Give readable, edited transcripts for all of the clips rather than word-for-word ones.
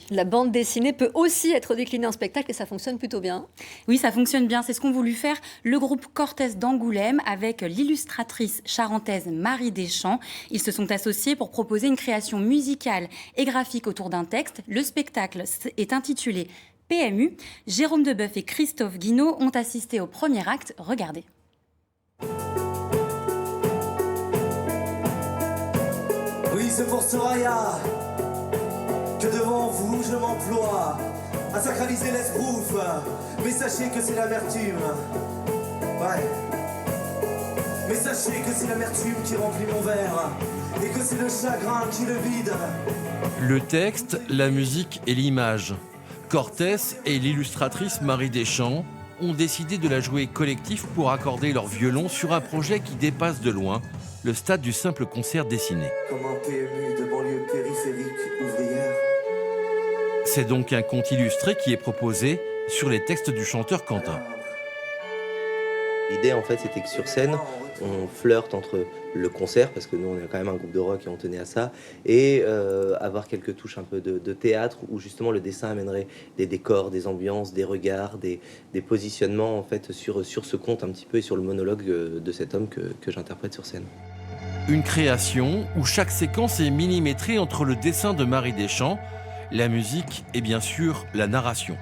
La bande dessinée peut aussi être déclinée en spectacle et ça fonctionne plutôt bien. Oui, ça fonctionne bien. C'est ce qu'ont voulu faire le groupe Cortès d'Angoulême avec l'illustratrice charentaise Marie Deschamps. Ils se sont associés pour proposer une création musicale et graphique autour d'un texte. Le spectacle est intitulé PMU. Jérôme Debeuf et Christophe Guinaud ont assisté au premier acte. Regardez. Oui, c'est pour Soraya que devant vous je m'emploie à sacraliser l'esbrouf. Mais sachez que c'est l'amertume. Ouais. Mais sachez que c'est l'amertume qui remplit mon verre et que c'est le chagrin qui le vide. Le texte, la musique et l'image. Cortès et l'illustratrice Marie Deschamps ont décidé de la jouer collectif pour accorder leur violon sur un projet qui dépasse de loin le stade du simple concert dessiné. Comme un PMU de banlieue périphérique ouvrière. C'est donc un conte illustré qui est proposé sur les textes du chanteur Quentin. L'idée, en fait, c'était que sur scène, on flirte entre le concert, parce que nous, on est quand même un groupe de rock et on tenait à ça, et avoir quelques touches un peu de théâtre, où justement le dessin amènerait des décors, des ambiances, des regards, des positionnements, en fait, sur ce conte un petit peu et sur le monologue de cet homme que j'interprète sur scène. Une création où chaque séquence est millimétrée entre le dessin de Marie Deschamps, la musique et bien sûr la narration.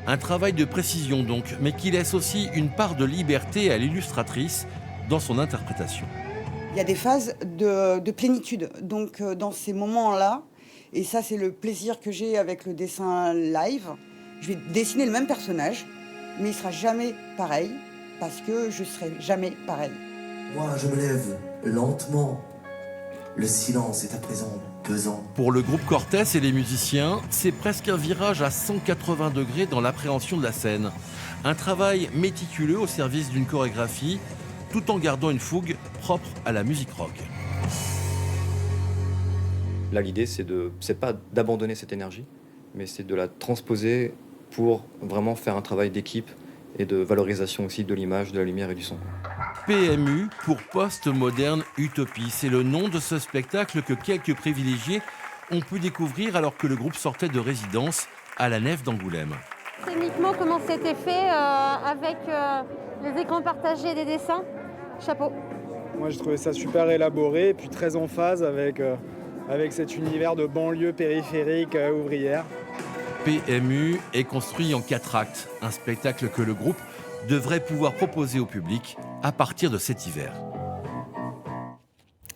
Un travail de précision donc, mais qui laisse aussi une part de liberté à l'illustratrice dans son interprétation. Il y a des phases de plénitude, donc dans ces moments-là, et ça c'est le plaisir que j'ai avec le dessin live, je vais dessiner le même personnage, mais il ne sera jamais pareil, parce que je ne serai jamais pareil. Moi, je me lève lentement. Le silence est à présent pesant. Pour le groupe Cortès et les musiciens, c'est presque un virage à 180 degrés dans l'appréhension de la scène. Un travail méticuleux au service d'une chorégraphie, tout en gardant une fougue propre à la musique rock. Là, l'idée, c'est pas d'abandonner cette énergie, mais c'est de la transposer pour vraiment faire un travail d'équipe et de valorisation aussi de l'image, de la lumière et du son. PMU pour Post-Moderne Utopie, c'est le nom de ce spectacle que quelques privilégiés ont pu découvrir alors que le groupe sortait de résidence à la Nef d'Angoulême. Scéniquement, comment c'était fait avec les écrans partagés des dessins? Chapeau. Moi, j'ai trouvé ça super élaboré et puis très en phase avec cet univers de banlieue périphérique ouvrière. PMU est construit en 4 actes, un spectacle que le groupe devrait pouvoir proposer au public à partir de cet hiver.